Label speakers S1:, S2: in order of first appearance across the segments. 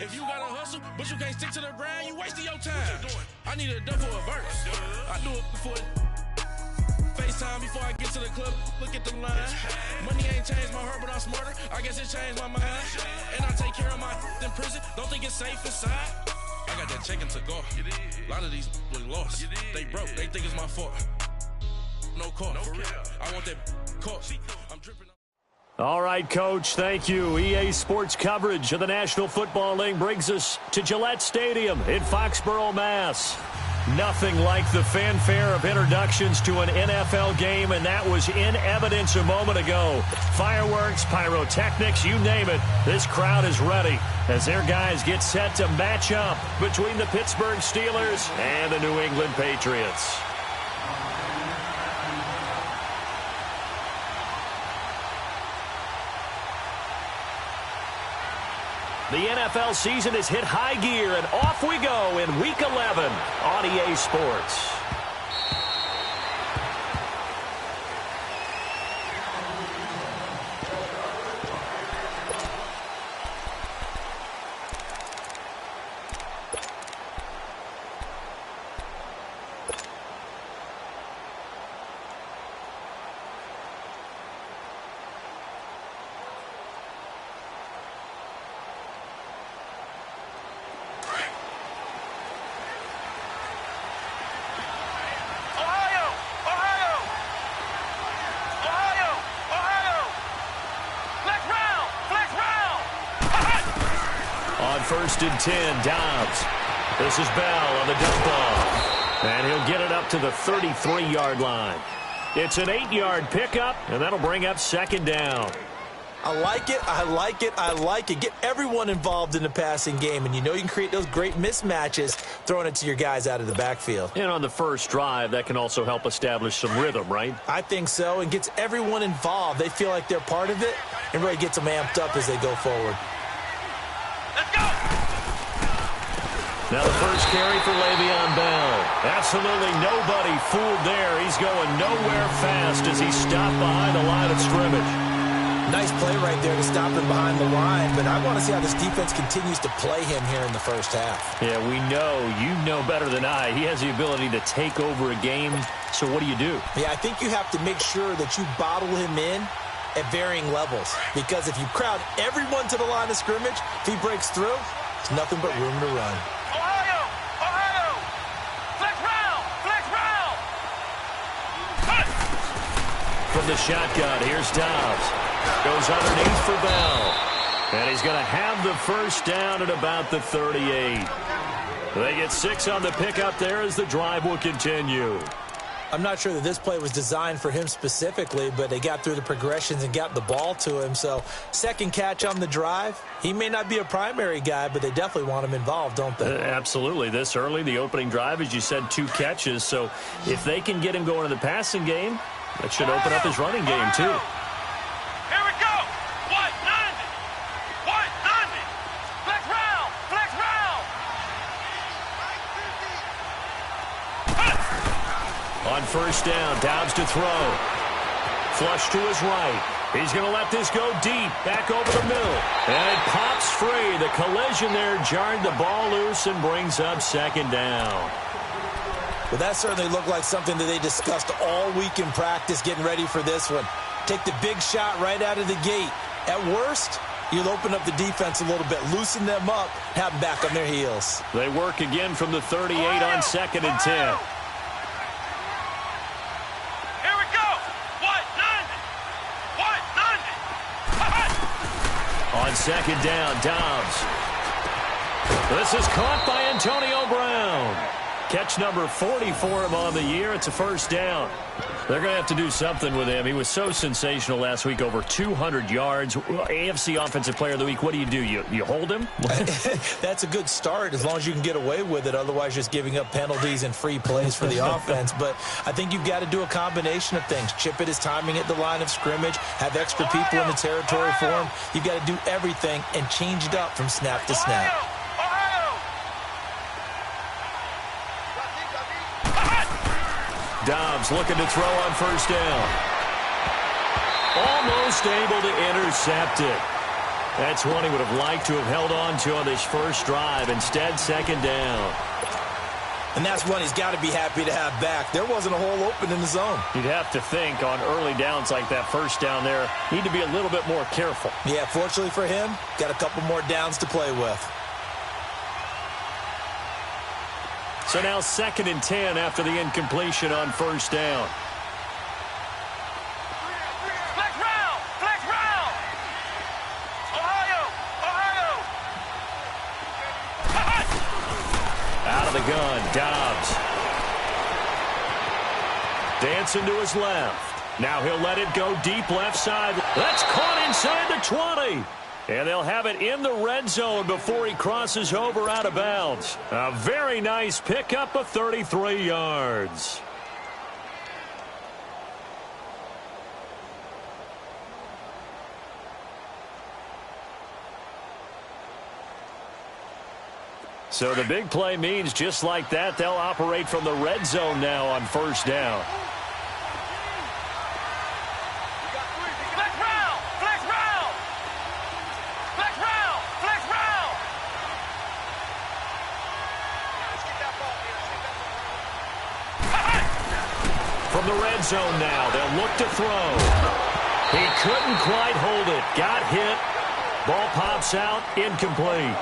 S1: If you gotta hustle, but you can't stick to the grind, you wasting your time. I need a double a verse. I do it before FaceTime before I get to the club. Look at the line. Money ain't changed my heart, but I'm smarter. I guess it changed my mind. And I take care of my in prison. Don't think it's safe inside. I got that check to go. A lot of these look lost. They broke. They think it's my fault. No call. For real. I want that call. I'm dripping.
S2: All right, Coach, thank you. EA Sports coverage of the National Football League brings us to Gillette Stadium in Foxborough, Mass. Nothing like the fanfare of introductions to an NFL game, and that was in evidence a moment ago. Fireworks, pyrotechnics, you name it. This crowd is ready as their guys get set to match up between the Pittsburgh Steelers and the New England Patriots. The NFL season has hit high gear, and off we go in Week 11 on EA Sports. First and 10, Dobbs. This is Bell on the dump off. And he'll get it up to the 33-yard line. It's an 8-yard pickup, and that'll bring up second down.
S3: I like it, I like it, I like it. Get everyone involved in the passing game, and you know you can create those great mismatches throwing it to your guys out of the backfield.
S2: And on the first drive, that can also help establish some rhythm, right?
S3: I think so, and gets everyone involved. They feel like they're part of it, and really gets them amped up as they go forward.
S1: Let's go!
S2: Now the first carry for Le'Veon Bell. Absolutely nobody fooled there. He's going nowhere fast as he stopped behind the line of scrimmage.
S3: Nice play right there to stop him behind the line, but I want to see how this defense continues to play him here in the first half.
S2: Yeah, we know. You know better than I. He has the ability to take over a game, so what do you do?
S3: Yeah, I think you have to make sure that you bottle him in at varying levels, because if you crowd everyone to the line of scrimmage, if he breaks through, there's nothing but room to run.
S1: Ohio! Flex round!
S2: From the shotgun, here's Dobbs. Goes underneath for Bell. And he's going to have the first down at about the 38. They get 6 on the pickup there as the drive will continue.
S3: I'm not sure that this play was designed for him specifically, but they got through the progressions and got the ball to him. So second catch on the drive. He may not be a primary guy, but they definitely want him involved, don't they?
S2: Absolutely. This early, the opening drive, as you said, 2 catches. So if they can get him going in the passing game, that should open up his running game too.
S1: Here we go! 190! Flex round!
S2: On first down, Dobbs to throw. Flush to his right. He's going to let this go deep, back over the middle. And it pops free. The collision there jarred the ball loose and brings up second down.
S3: Well, that certainly looked like something that they discussed all week in practice getting ready for this one. Take the big shot right out of the gate. At worst, you'll open up the defense a little bit, loosen them up, have them back on their heels.
S2: They work again from the 38 on second and 10. On second down, Dobbs. This is caught by Antonio Brown. Catch number 40 for him on the year. It's a first down. They're going to have to do something with him. He was so sensational last week, over 200 yards. AFC Offensive Player of the Week, what do? You hold him?
S3: That's a good start as long as you can get away with it. Otherwise, just giving up penalties and free plays for the offense. But I think you've got to do a combination of things. Chip it his timing at the line of scrimmage, have extra people in the territory for him. You've got to do everything and change it up from snap to snap.
S2: Dobbs looking to throw on first down. Almost able to intercept it. That's one he would have liked to have held on to on this first drive. Instead, second down.
S3: And that's one he's got to be happy to have back. There wasn't a hole open in the zone.
S2: You'd have to think on early downs like that first down there, need to be a little bit more careful.
S3: Yeah, fortunately for him, got a couple more downs to play with.
S2: So now 2nd and 10 after the incompletion on first down.
S1: Flex round! Flex round! Ohio!
S2: Out of the gun, Dobbs. Dancing to his left. Now he'll let it go deep left side. That's caught inside the 20. And they'll have it in the red zone before he crosses over out of bounds. A very nice pickup of 33 yards. So the big play means just like that, they'll operate from the red zone now on first down. From the red zone now, they'll look to throw. He couldn't quite hold it. Got hit. Ball pops out, incomplete.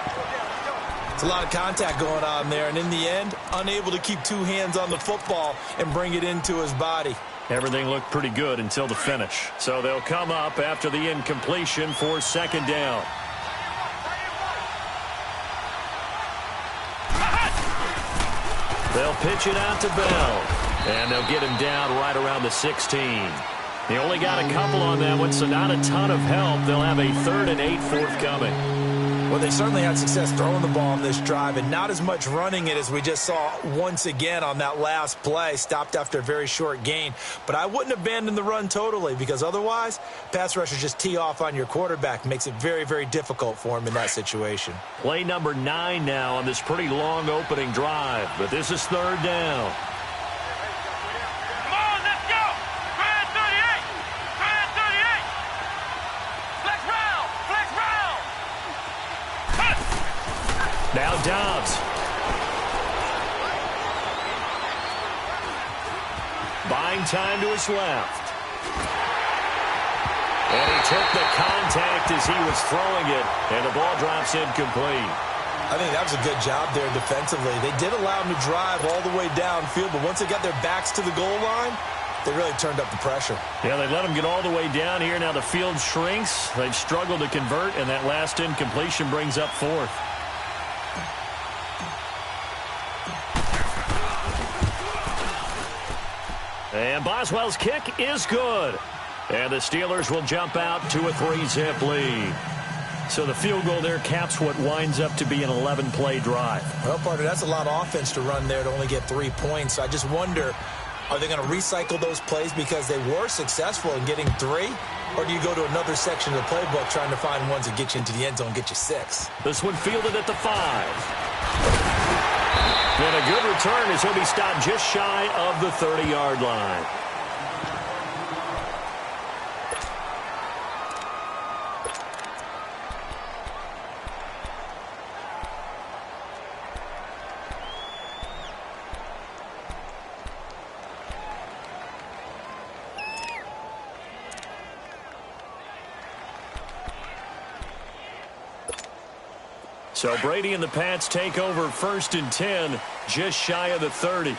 S3: It's a lot of contact going on there, and in the end, unable to keep two hands on the football and bring it into his body.
S2: Everything looked pretty good until the finish. So they'll come up after the incompletion for second down. They'll pitch it out to Bell. And they'll get him down right around the 16. They only got a couple on that one, so not a ton of help. They'll have a 3rd and 8 forthcoming.
S3: Well, they certainly had success throwing the ball on this drive, and not as much running it as we just saw once again on that last play. Stopped after a very short gain. But I wouldn't abandon the run totally, because otherwise, pass rushers just tee off on your quarterback. Makes it very, very difficult for him in that situation.
S2: Play number 9 now on this pretty long opening drive. But this is 3rd down. Now Dobbs. Buying time to his left. And he took the contact as he was throwing it, and the ball drops incomplete.
S3: I think that was a good job there defensively. They did allow him to drive all the way downfield, but once they got their backs to the goal line, they really turned up the pressure.
S2: Yeah, they let him get all the way down here. Now the field shrinks. They've struggled to convert, and that last incompletion brings up 4th. And Boswell's kick is good. And the Steelers will jump out to a 3-zip lead. So the field goal there caps what winds up to be an 11-play drive.
S3: Well, partner, that's a lot of offense to run there to only get 3 points. I just wonder, are they going to recycle those plays because they were successful in getting 3? Or do you go to another section of the playbook trying to find ones that get you into the end zone and get you 6?
S2: This one fielded at the 5. And a good return as he'll be stopped just shy of the 30-yard line. So Brady and the Pats take over 1st and 10, just shy of the 30.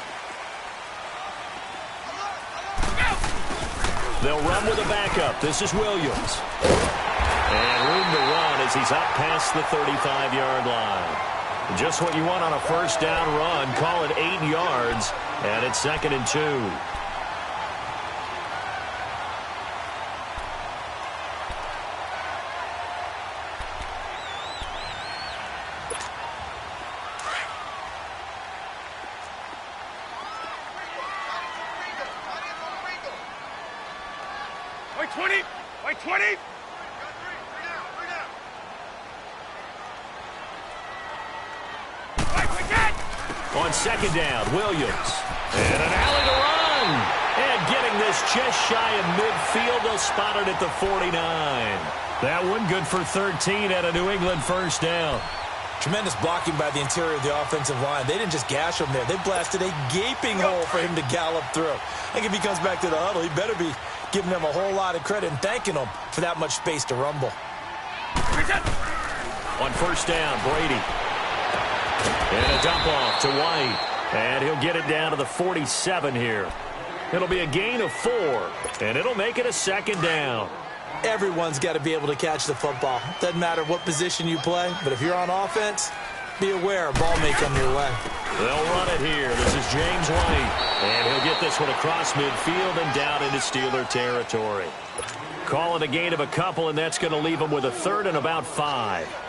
S2: They'll run with a backup. This is Williams. And room to run as he's up past the 35-yard line. Just what you want on a first down run. Call it 8 yards, and it's 2nd and 2. On 2nd down, Williams. And an alley to run. And getting this just shy of midfield. They'll spot it at the 49. That one good for 13 at a New England first down.
S3: Tremendous blocking by the interior of the offensive line. They didn't just gash him there. They blasted a gaping hole for him to gallop through. I think if he comes back to the huddle, he better be giving them a whole lot of credit and thanking them for that much space to rumble.
S2: On first down, Brady. And a dump off to White. And he'll get it down to the 47 here. It'll be a gain of 4, and it'll make it a second down.
S3: Everyone's got to be able to catch the football. Doesn't matter what position you play, but if you're on offense, be aware a ball may come your way.
S2: They'll run it here. This is James White, and he'll get this one across midfield and down into Steeler territory. Call it a gain of a couple, and that's going to leave them with a third and about 5.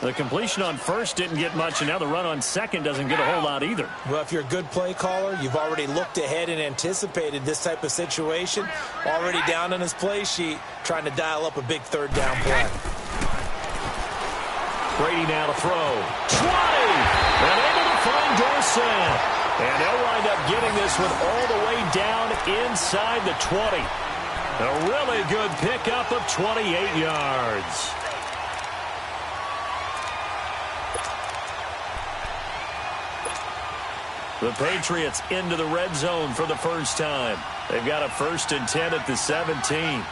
S2: The completion on first didn't get much, and now the run on second doesn't get a whole lot either.
S3: Well, if you're a good play caller, you've already looked ahead and anticipated this type of situation. Already down on his play sheet, trying to dial up a big third down play.
S2: Brady now to throw. 20! And able to find Dorsett. And they'll wind up getting this one all the way down inside the 20. A really good pickup of 28 yards. The Patriots into the red zone for the first time. They've got a 1st and 10 at the 17.
S4: 20!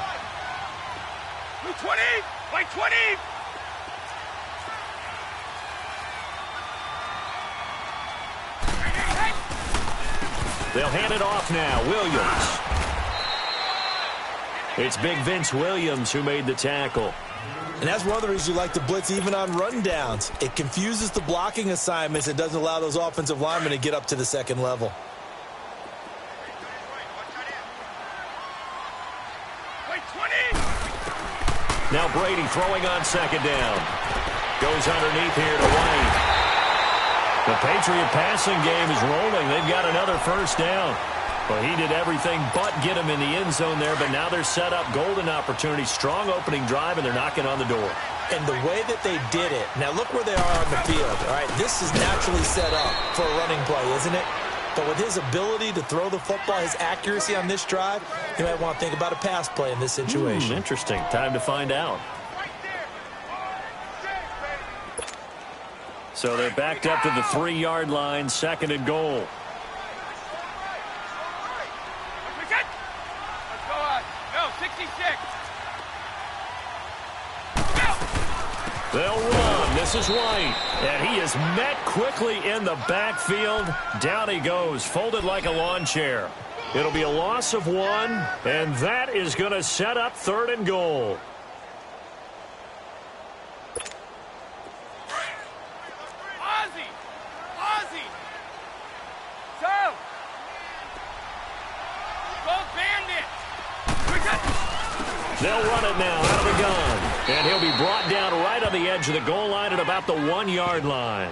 S4: By 20!
S2: They'll hand it off now. Williams. It's big Vince Williams who made the tackle.
S3: And that's one of the reasons you like to blitz even on rundowns. It confuses the blocking assignments. It doesn't allow those offensive linemen to get up to the second level.
S2: Now Brady throwing on second down. Goes underneath here to White. The Patriot passing game is rolling. They've got another first down. Well, he did everything but get him in the end zone there, but now they're set up golden opportunity. Strong opening drive, and they're knocking on the door.
S3: And the way that they did it, now look where they are on the field. All right, this is naturally set up for a running play, isn't it? But with his ability to throw the football, his accuracy on this drive, you might want to think about a pass play in this situation.
S2: Interesting. Time to find out. So they're backed up to the 3-yard line, 2nd and goal. They'll run. This is White. And he is met quickly in the backfield. Down he goes, folded like a lawn chair. It'll be a loss of 1, and that is going to set up 3rd and goal. They'll run it now out of the gun. And he'll be brought down right on the edge of the goal line at about the 1-yard line.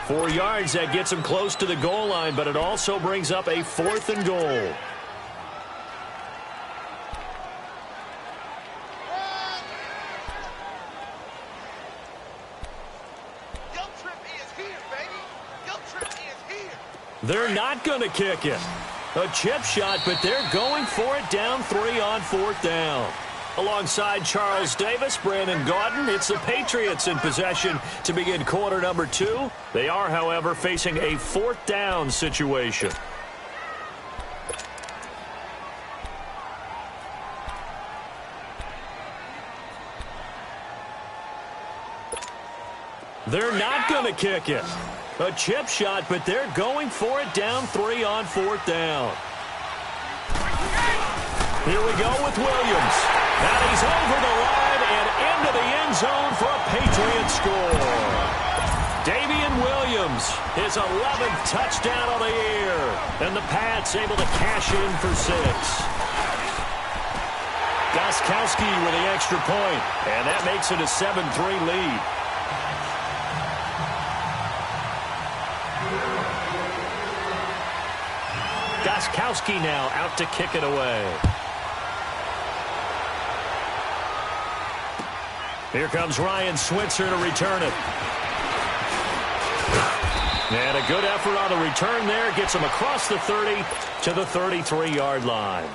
S2: 4 yards, that gets him close to the goal line, but it also brings up a 4th and goal. They're not going to kick it. A chip shot, but they're going for it down 3 on 4th down. Alongside Charles Davis, Brandon Gaudin, it's the Patriots in possession to begin quarter number 2. They are, however, facing a 4th down situation. They're not going to kick it. A chip shot, but they're going for it down 3 on 4th down. Here we go with Williams. And he's over the line and into the end zone for a Patriot score. Damian Williams, his 11th touchdown of the year. And the Pats able to cash in for 6. Gostkowski with the extra point, and that makes it a 7-3 lead. Gostkowski now out to kick it away. Here comes Ryan Switzer to return it. And a good effort on the return there. Gets him across the 30 to the 33-yard line.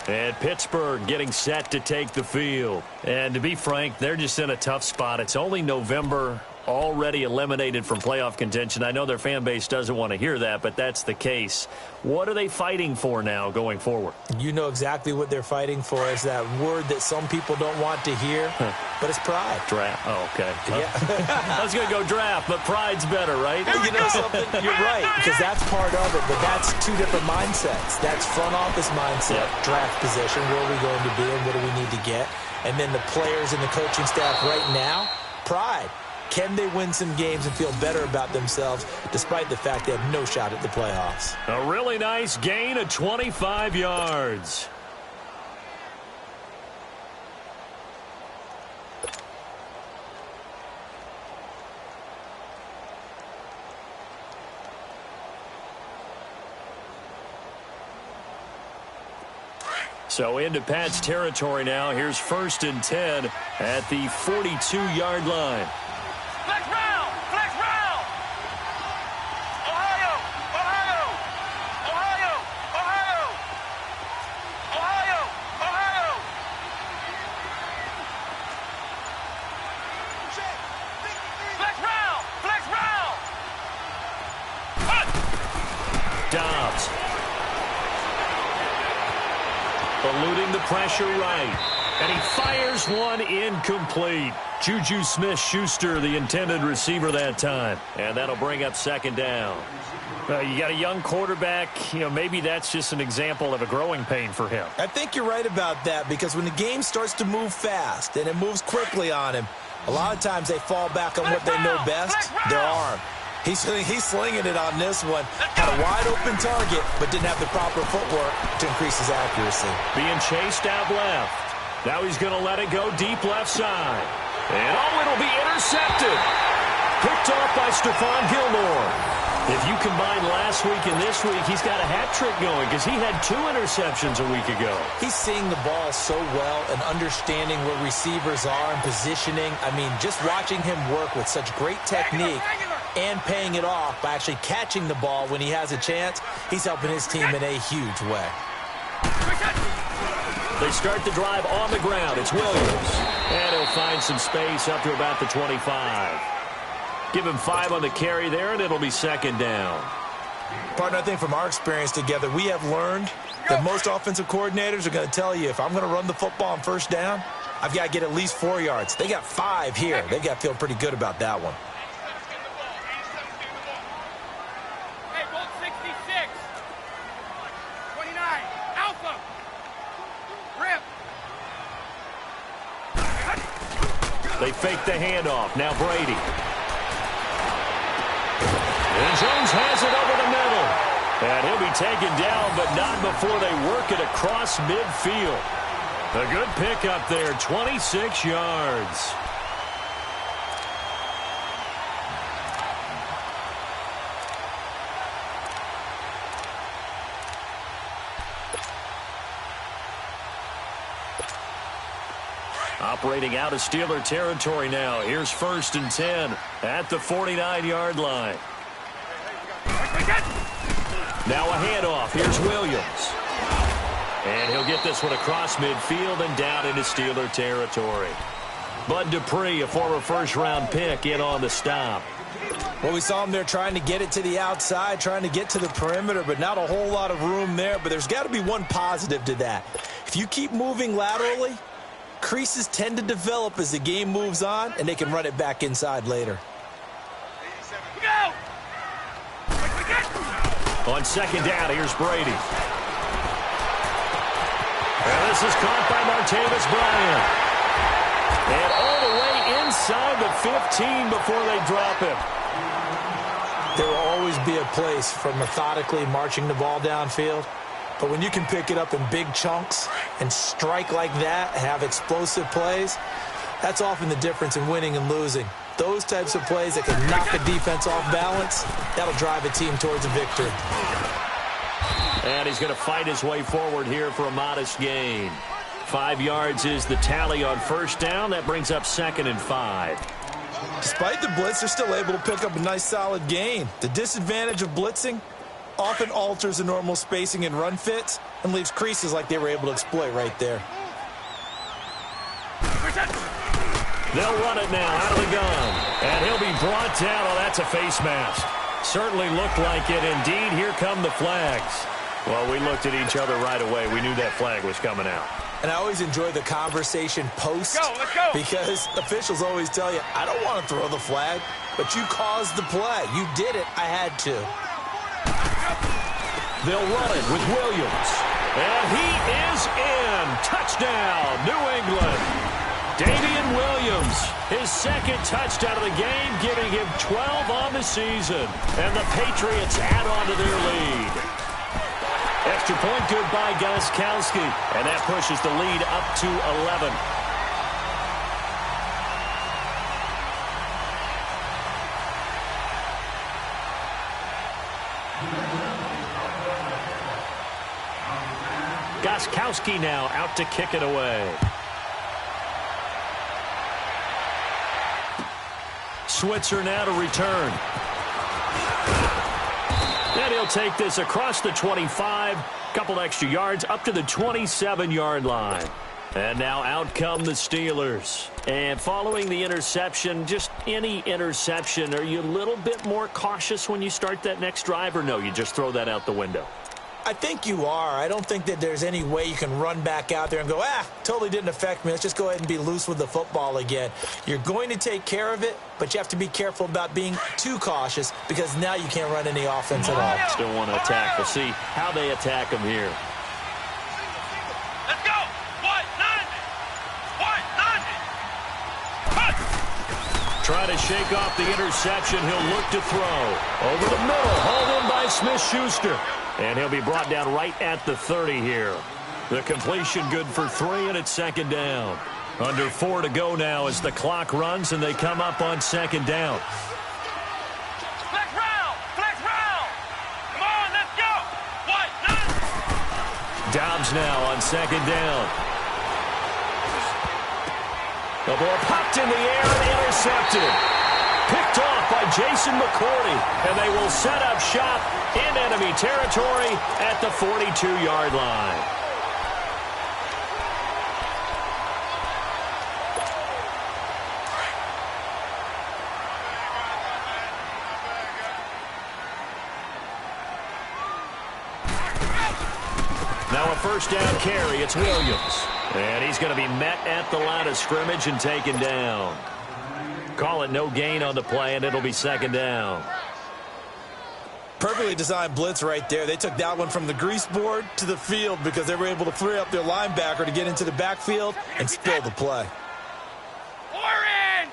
S2: And Pittsburgh getting set to take the field. And to be frank, they're just in a tough spot. It's only November, already eliminated from playoff contention. I know their fan base doesn't want to hear that, but that's the case. What are they fighting for now going forward?
S3: You know exactly what they're fighting for. Is that word that some people don't want to hear, but it's pride.
S2: Draft. Oh, okay.
S3: Yeah.
S2: I was going to go draft, but pride's better, right?
S3: You know something? You're right, because that's part of it, but that's two different mindsets. That's front office mindset, draft position, where are we going to be and what do we need to get? And then the players and the coaching staff right now, pride. Can they win some games and feel better about themselves despite the fact they have no shot at the playoffs?
S2: A really nice gain of 25 yards. So into Pat's territory now. Here's 1st and 10 at the 42-yard line.
S1: Flex round! Flex round! Ohio! Ohio! Ohio! Ohio! Ohio! Ohio! Flex round! Flex round!
S2: Dobbs. Eluding the pressure right. And he fires one incomplete. Juju Smith-Schuster, the intended receiver that time. And that'll bring up 2nd down. You got a young quarterback. Maybe that's just an example of a growing pain for him.
S3: I think you're right about that, because when the game starts to move fast and it moves quickly on him, a lot of times they fall back on what they know best, their arm. He's slinging it on this one. Had a wide-open target, but didn't have the proper footwork to increase his accuracy.
S2: Being chased out left. Now he's going to let it go deep left side. And it'll be intercepted. Picked off by Stephon Gilmore. If you combine last week and this week, he's got a hat trick going because he had 2 interceptions a week ago.
S3: He's seeing the ball so well and understanding where receivers are and positioning. I mean, just watching him work with such great technique and paying it off by actually catching the ball when he has a chance, he's helping his team in a huge way.
S2: They start the drive on the ground. It's Williams. And he'll find some space up to about the 25. Give him 5 on the carry there, and it'll be 2nd down.
S3: Partner, I think from our experience together, we have learned that most offensive coordinators are going to tell you, if I'm going to run the football on 1st down, I've got to get at least 4 yards. They got 5 here. They've got to feel pretty good about that one.
S2: They fake the handoff. Now Brady. And Jones has it over the middle. And he'll be taken down, but not before they work it across midfield. A good pickup there, 26 yards. Operating out of Steeler territory now. Here's 1st and 10 at the 49-yard line. Now a handoff. Here's Williams. And he'll get this one across midfield and down into Steeler territory. Bud Dupree, a former 1st-round pick, in on the stop.
S3: Well, we saw him there trying to get it to the outside, trying to get to the perimeter, but not a whole lot of room there. But there's got to be one positive to that. If you keep moving laterally, creases tend to develop as the game moves on, and they can run it back inside later.
S2: On 2nd down, here's Brady. And this is caught by Martavis Bryant. And all the way inside the 15 before they drop him.
S3: There will always be a place for methodically marching the ball downfield. But when you can pick it up in big chunks and strike like that, have explosive plays, that's often the difference in winning and losing. Those types of plays that can knock the defense off balance, that'll drive a team towards a victory.
S2: And he's going to fight his way forward here for a modest gain. 5 yards is the tally on 1st down. That brings up 2nd and 5.
S3: Despite the blitz, they're still able to pick up a nice solid gain. The disadvantage of blitzing, often alters the normal spacing and run fits and leaves creases like they were able to exploit right there.
S2: They'll run it now out of the gun. And he'll be brought down. Oh, that's a face mask. Certainly looked like it. Indeed, here come the flags. Well, we looked at each other right away. We knew that flag was coming out.
S3: And I always enjoy the conversation post because officials always tell you, I don't want to throw the flag, but you caused the play. You did it. I had to.
S2: They'll run it with Williams. And he is in. Touchdown, New England. Damian Williams, his second touchdown of the game, giving him 12 on the season. And the Patriots add on to their lead. Extra point good by Groszkowski. And that pushes the lead up to 11. Groszkowski now out to kick it away. Switzer now to return. And he'll take this across the 25. Couple extra yards up to the 27-yard line. And now out come the Steelers. And following the interception, just any interception, are you a little bit more cautious when you start that next drive, or no, you just throw that out the window?
S3: I think you are. I don't think that there's any way you can run back out there and go, totally didn't affect me. Let's just go ahead and be loose with the football again. You're going to take care of it, but you have to be careful about being too cautious because now you can't run any offense at all.
S2: Still want to attack. We'll see how they attack him here.
S1: Let's go.
S2: Try to shake off the interception. He'll look to throw. Over the middle. Hauled in by Smith-Schuster. And he'll be brought down right at the 30 here. The completion good for 3, and it's second down. Under 4 to go now as the clock runs, and they come up on second down.
S1: Flex round. Come on, let's go.
S2: Dobbs now on second down. The ball popped in the air and intercepted. Picked off by Jason McCourty, and they will set up shop in enemy territory at the 42-yard line. Now a first down carry. It's Williams. And he's going to be met at the line of scrimmage and taken down. Call it no gain on the play, and it'll be second down.
S3: Perfectly designed blitz right there. They took that one from the grease board to the field because they were able to free up their linebacker to get into the backfield and spill the play.
S1: Orange!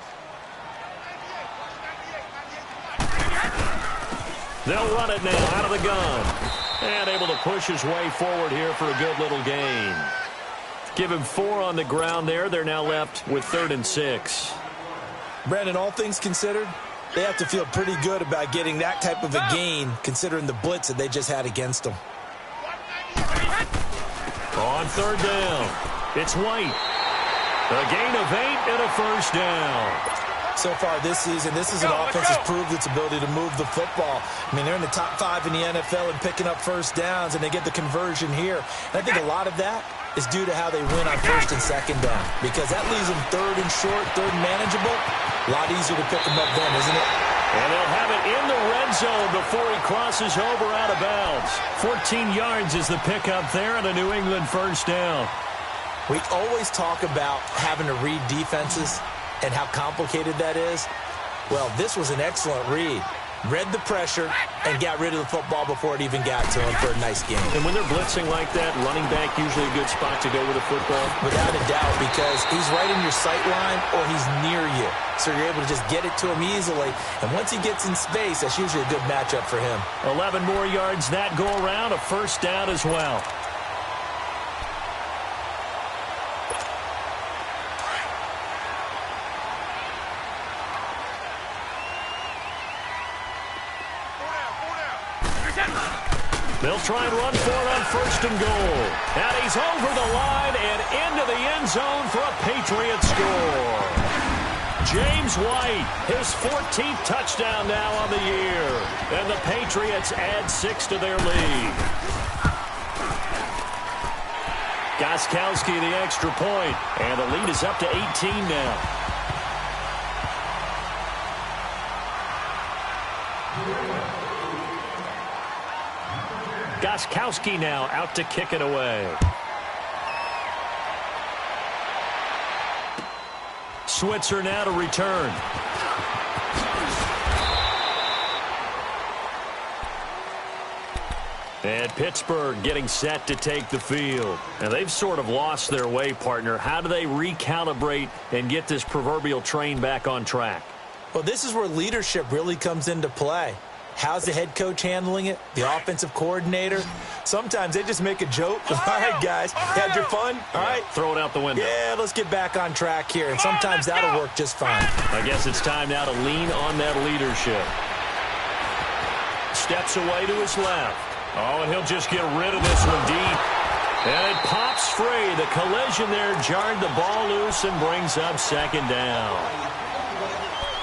S2: They'll run it now out of the gun. And able to push his way forward here for a good little gain. Give him 4 on the ground there. They're now left with 3rd and 6.
S3: Brandon, all things considered, they have to feel pretty good about getting that type of a gain considering the blitz that they just had against them.
S2: On 3rd down, it's White. A gain of 8 and a first down.
S3: So far this season, this is an offense that's proved its ability to move the football. I mean, they're in the top 5 in the NFL and picking up first downs, and they get the conversion here. And I think a lot of that is due to how they win on 1st and 2nd down, because that leaves them 3rd and short, 3rd and manageable. A lot easier to pick them up then, isn't it?
S2: And they'll have it in the red zone before he crosses over out of bounds. 14 yards is the pickup there, and a New England first down.
S3: We always talk about having to read defenses and how complicated that is. Well, this was an excellent read. Read the pressure and got rid of the football before it even got to him for a nice game.
S2: And when they're blitzing like that, running back usually a good spot to go with the football?
S3: Without a doubt, because he's right in your sight line or he's near you. So you're able to just get it to him easily. And once he gets in space, that's usually a good matchup for him.
S2: 11 more yards that go around, a first down as well. They'll try and run for it on 1st and goal. And he's over the line and into the end zone for a Patriot score. James White, his 14th touchdown now on the year. And the Patriots add 6 to their lead. Gostkowski the extra point, and the lead is up to 18 now. Gostkowski now out to kick it away. Switzer now to return. And Pittsburgh getting set to take the field. And they've sort of lost their way, partner. How do they recalibrate and get this proverbial train back on track?
S3: Well, this is where leadership really comes into play. How's the head coach handling it? The offensive coordinator? Sometimes they just make a joke. All right, guys, had your fun? All right.
S2: Throw it out the window.
S3: Yeah, let's get back on track here. And sometimes that'll work just fine.
S2: I guess it's time now to lean on that leadership. Steps away to his left. Oh, and he'll just get rid of this one deep. And it pops free. The collision there jarred the ball loose and brings up second down.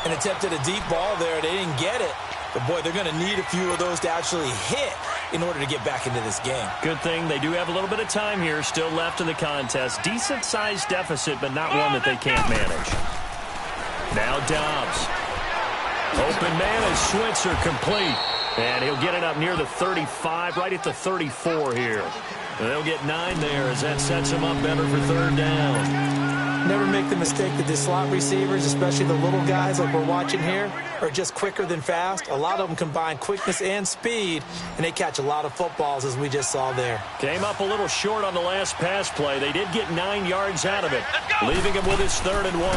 S3: An attempt at a deep ball there. They didn't get it. But, boy, they're going to need a few of those to actually hit in order to get back into this game.
S2: Good thing they do have a little bit of time here still left in the contest. Decent-sized deficit, but not one that they can't manage. Now Dobbs. Open man is Switzer complete. And he'll get it up near the 35, right at the 34 here. And they'll get 9 there as that sets him up better for third down.
S3: Never make the mistake that the slot receivers, especially the little guys like we're watching here, are just quicker than fast. A lot of them combine quickness and speed, and they catch a lot of footballs, as we just saw there.
S2: Came up a little short on the last pass play. They did get 9 yards out of it, leaving him with his 3rd and 1.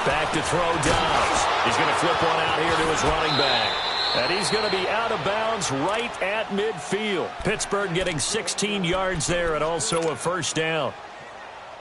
S2: Back to throw Dobbs. He's going to flip one out here to his running back. And he's going to be out of bounds right at midfield. Pittsburgh getting 16 yards there and also a first down.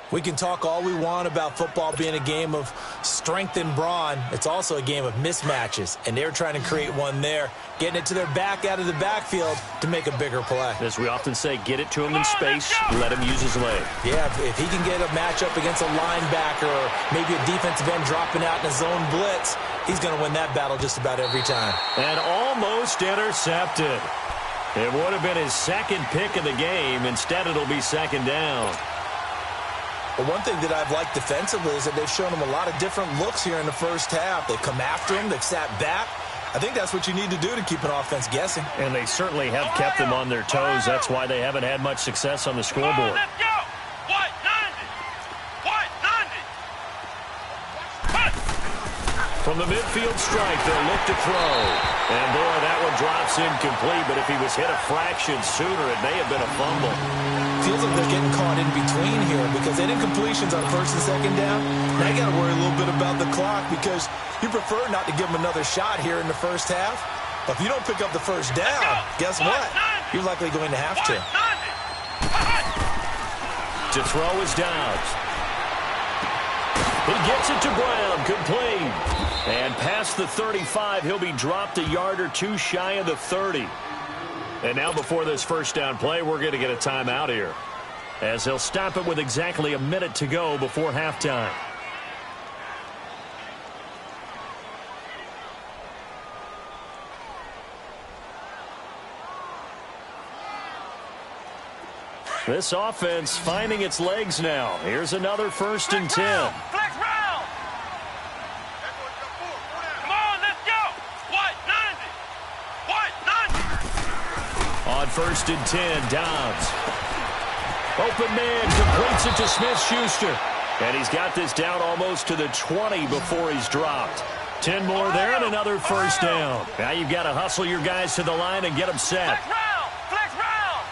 S3: We can talk all we want about football being a game of strength and brawn. It's also a game of mismatches, and they're trying to create one there, getting it to their back out of the backfield to make a bigger play.
S2: As we often say, get it to him in space, let him use his leg.
S3: Yeah, if he can get a matchup against a linebacker or maybe a defensive end dropping out in a zone blitz, he's going to win that battle just about every time.
S2: And almost intercepted. It would have been his 2nd pick of the game. Instead, it'll be 2nd down.
S3: But one thing that I've liked defensively is that they've shown him a lot of different looks here in the first half. They've come after him. They've sat back. I think that's what you need to do to keep an offense guessing.
S2: And they certainly have kept them on their toes. That's why they haven't had much success on the scoreboard.
S1: Let's go! What? 90! What? 90!
S2: From the midfield strike, they'll look to throw. And, boy, that one drops incomplete. But if he was hit a fraction sooner, it may have been a fumble.
S3: Feels like they're getting caught in between here because they did incompletions on 1st and 2nd down. Now you got to worry a little bit about the clock because you prefer not to give them another shot here in the first half. But if you don't pick up the first down, guess what? You're likely going to have to.
S2: To throw is Dobbs. He gets it to Brown, complete. And past the 35, he'll be dropped a yard or 2 shy of the 30. And now before this first down play, we're going to get a timeout here, as they'll stop it with exactly a minute to go before halftime. This offense finding its legs now. Here's another 1st and 10.
S1: Flex round! Come on, let's go! What? 90! What? 90!
S2: On 1st and 10, Dobbs. Open man completes it to Smith-Schuster. And he's got this down almost to the 20 before he's dropped. 10 more there and another first down. Now you've got to hustle your guys to the line and get them set.
S1: Flex round! Flex round!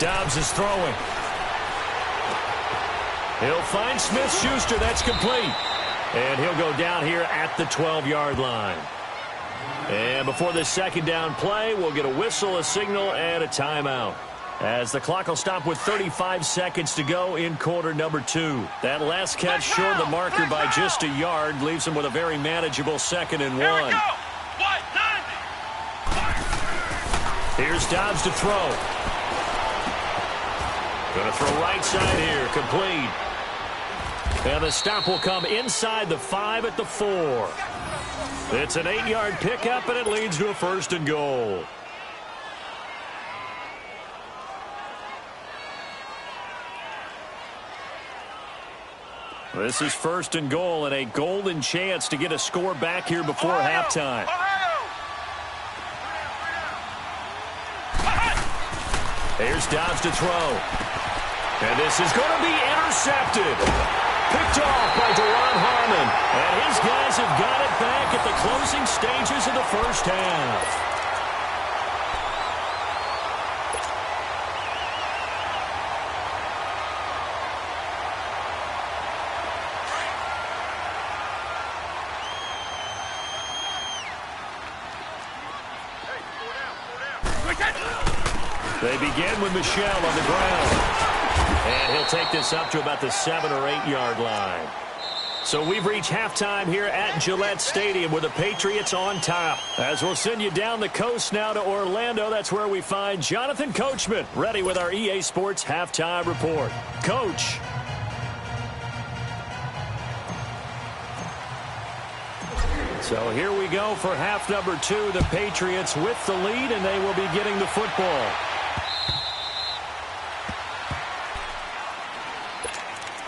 S2: Dobbs is throwing. He'll find Smith-Schuster. That's complete. And he'll go down here at the 12-yard line. And before this 2nd down play, we'll get a whistle, a signal, and a timeout, as the clock will stop with 35 seconds to go in quarter number 2. That last catch short of the marker by just a yard leaves him with a very manageable 2nd and 1.
S1: Here we go! What? 90!
S2: Here's Dobbs to throw. Going to throw right side here, complete. And the stop will come inside the 5 at the 4. It's an 8-yard pickup, and it leads to a 1st and goal. This is 1st and goal and a golden chance to get a score back here before halftime. Here's Dobbs to throw. And this is going to be intercepted. Picked off by Deron Harmon. And his guys have got it back at the closing stages of the first half. They begin with Michel on the ground. And he'll take this up to about the 7 or 8 yard line. So we've reached halftime here at Gillette Stadium with the Patriots on top. As we'll send you down the coast now to Orlando, that's where we find Jonathan Coachman ready with our EA Sports halftime report. Coach. So here we go for half number 2. The Patriots with the lead, and they will be getting the football.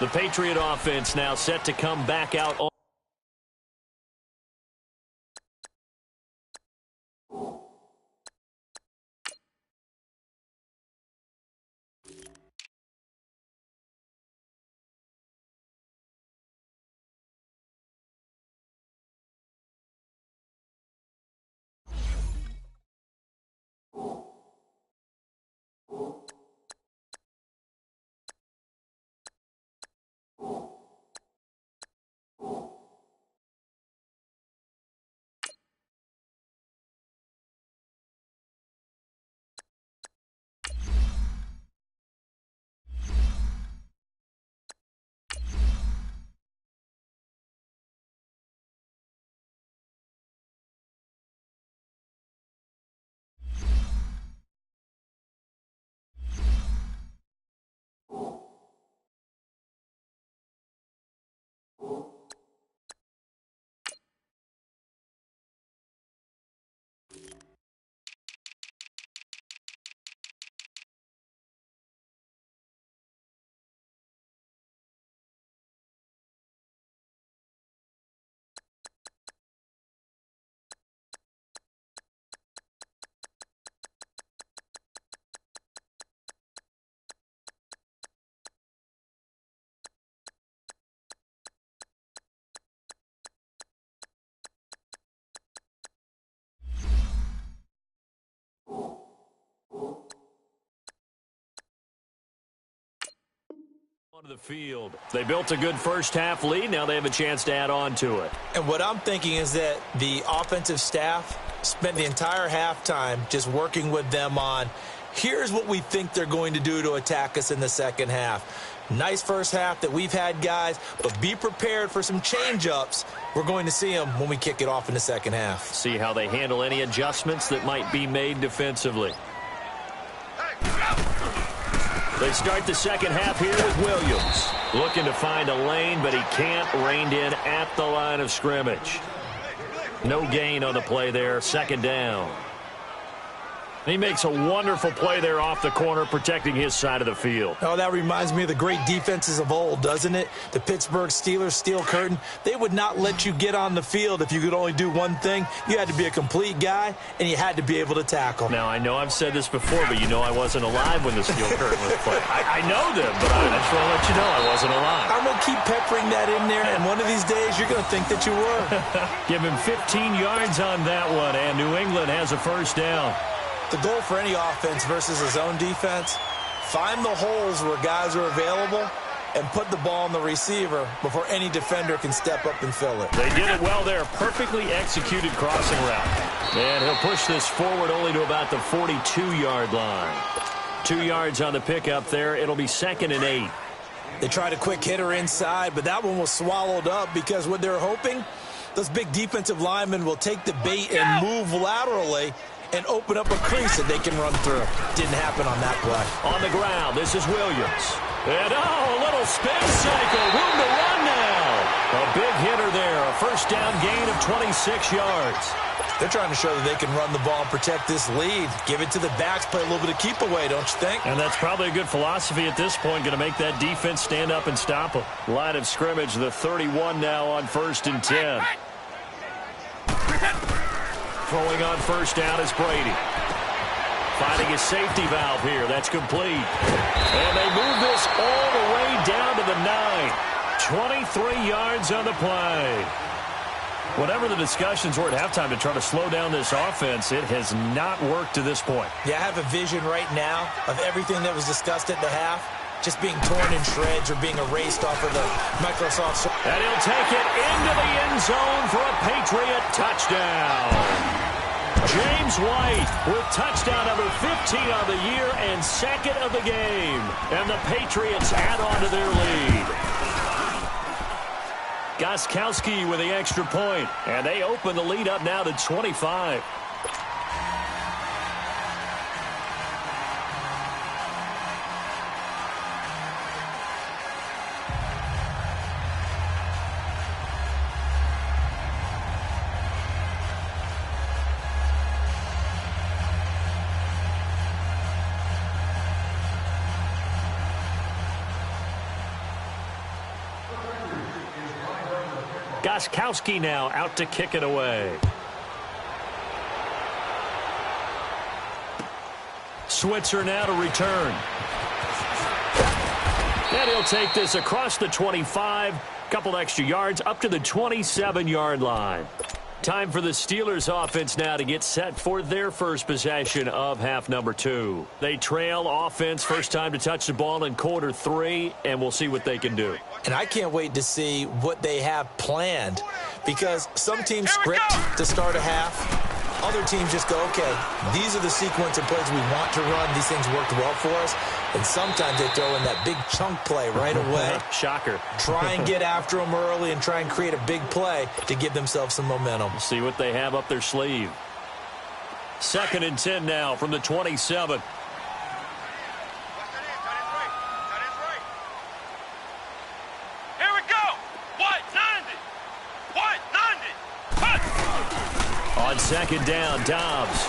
S2: The Patriot offense now set to come back out. To the field. They built a good first half lead. Now they have a chance to add on to it.
S3: And what I'm thinking is that the offensive staff spent the entire halftime just working with them on, here's what we think they're going to do to attack us in the second half. Nice first half that we've had, guys, but be prepared for some change-ups. We're going to see them when we kick it off in the second half.
S2: See how they handle any adjustments that might be made defensively. They start the second half here with Williams. Looking to find a lane, but he can't. Reined in at the line of scrimmage. No gain on the play there. Second down. He makes a wonderful play there off the corner, protecting his side of the field.
S3: Oh, that reminds me of the great defenses of old, doesn't it? The Pittsburgh Steelers, Steel Curtain. They would not let you get on the field if you could only do one thing. You had to be a complete guy, and you had to be able to tackle.
S2: Now, I know I've said this before, but you know I wasn't alive when the Steel Curtain was played. I know them, but I just want to let you know I wasn't alive.
S3: I'm going to keep peppering that in there, and one of these days you're going to think that you were.
S2: Give him 15 yards on that one, and New England has a first down.
S3: The goal for any offense versus a zone defense, find the holes where guys are available and put the ball on the receiver before any defender can step up and fill it.
S2: They did it well there. Perfectly executed crossing route. And he'll push this forward only to about the 42-yard line. 2 yards on the pickup there. It'll be 2nd and 8.
S3: They tried a quick hitter inside, but that one was swallowed up because what they're hoping, those big defensive linemen will take the bait and move laterally and open up a crease that they can run through. Didn't happen on that play.
S2: On the ground, this is Williams. And a little spin cycle. Room to run now. A big hitter there. A first down gain of 26 yards.
S3: They're trying to show that they can run the ball and protect this lead. Give it to the backs, play a little bit of keep away, don't you think?
S2: And that's probably a good philosophy at this point. Going to make that defense stand up and stop them. Line of scrimmage, the 31 now on 1st and 10. Throwing on first down is Brady. Finding a safety valve here. That's complete. And they move this all the way down to the 9. 23 yards on the play. Whatever the discussions were at halftime to try to slow down this offense, it has not worked to this point.
S3: Yeah, I have a vision right now of everything that was discussed at the half just being torn in shreds or being erased off of the Microsoft.
S2: And he'll take it into the end zone for a Patriot touchdown. James White with touchdown number 15 on the year and 2nd of the game. And the Patriots add on to their lead. Gostkowski with the extra point. And they open the lead up now to 25. Gostkowski now out to kick it away. Switzer now to return. And he'll take this across the 25. Couple extra yards up to the 27-yard line. Time for the Steelers offense now to get set for their first possession of half number 2. They trail offense, first time to touch the ball in quarter 3, and we'll see what they can do.
S3: And I can't wait to see what they have planned, because some teams script to start a half. Other teams just go, okay, these are the sequence of plays we want to run. These things worked well for us. And sometimes they throw in that big chunk play right away.
S2: Shocker.
S3: Try and get after them early and try and create a big play to give themselves some momentum.
S2: See what they have up their sleeve. 2nd and 10 now from the 27. On 2nd down, Dobbs.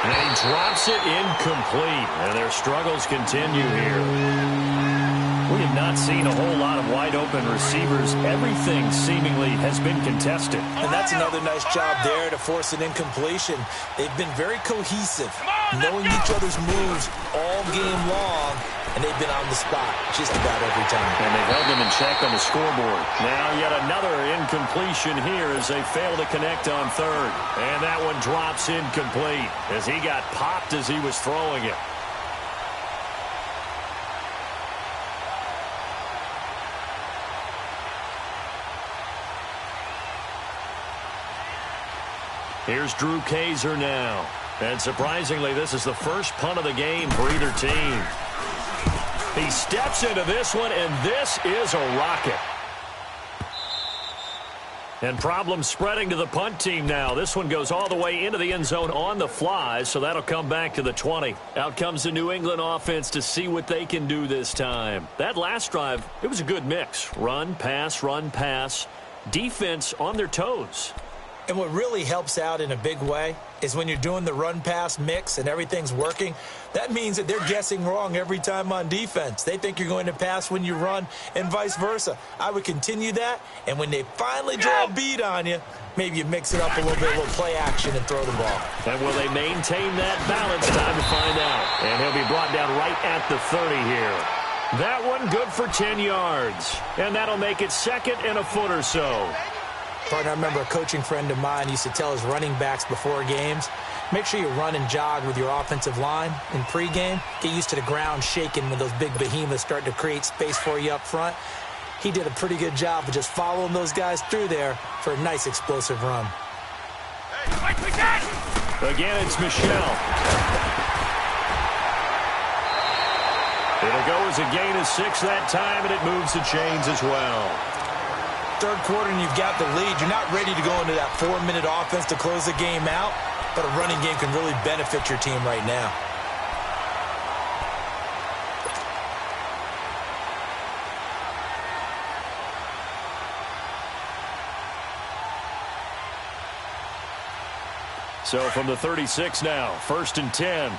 S2: And he drops it incomplete. And their struggles continue here. We have not seen a whole lot of wide-open receivers. Everything seemingly has been contested.
S3: And that's another nice job there to force an incompletion. They've been very cohesive, knowing each other's moves all game long, and they've been on the spot just about every time.
S2: And they've held them in check on the scoreboard. Now yet another incompletion here as they fail to connect on 3rd. And that one drops incomplete as he got popped as he was throwing it. Here's Drew Kaiser now. And surprisingly, this is the first punt of the game for either team. He steps into this one, and this is a rocket. And problems spreading to the punt team now. This one goes all the way into the end zone on the fly, so that'll come back to the 20. Out comes the New England offense to see what they can do this time. That last drive, it was a good mix. Run, pass, defense on their toes.
S3: And what really helps out in a big way is when you're doing the run-pass mix and everything's working, that means that they're guessing wrong every time on defense. They think you're going to pass when you run and vice versa. I would continue that, and when they finally draw a beat on you, maybe you mix it up a little bit, a little play action and throw the ball.
S2: And will they maintain that balance? Time to find out. And he'll be brought down right at the 30 here. That one good for 10 yards. And that'll make it 2nd and a foot or so.
S3: Partner, I remember a coaching friend of mine used to tell his running backs before games, make sure you run and jog with your offensive line in pregame. Get used to the ground shaking when those big behemoths start to create space for you up front. He did a pretty good job of just following those guys through there for a nice explosive run.
S2: Again, it's Michelle. It'll go as a gain of 6 that time, and it moves the chains as well.
S3: 3rd quarter and you've got the lead. You're not ready to go into that 4-minute offense to close the game out, but a running game can really benefit your team right now.
S2: So from the 36 now, 1st and 10.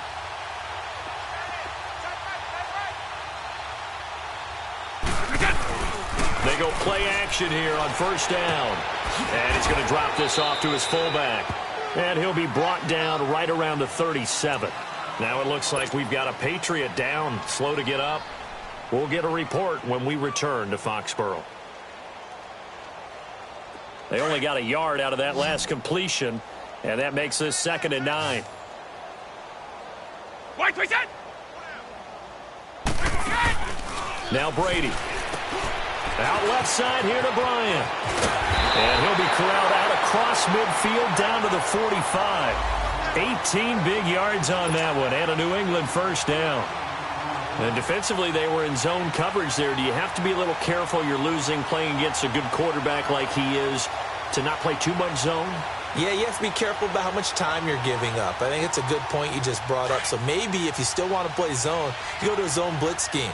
S2: They go play action here on 1st down. And he's going to drop this off to his fullback. And he'll be brought down right around the 37. Now it looks like we've got a Patriot down, slow to get up. We'll get a report when we return to Foxborough. They only got a yard out of that last completion, and that makes this 2nd and 9. Now Brady. Out left side here to Bryant. And he'll be corralled out across midfield down to the 45. 18 big yards on that one, and a New England 1st down. And defensively, they were in zone coverage there. Do you have to be a little careful? You're losing, playing against a good quarterback like he is, to not play too much zone?
S3: Yeah, you have to be careful about how much time you're giving up. I think it's a good point you just brought up. So maybe if you still want to play zone, you go to a zone blitz scheme.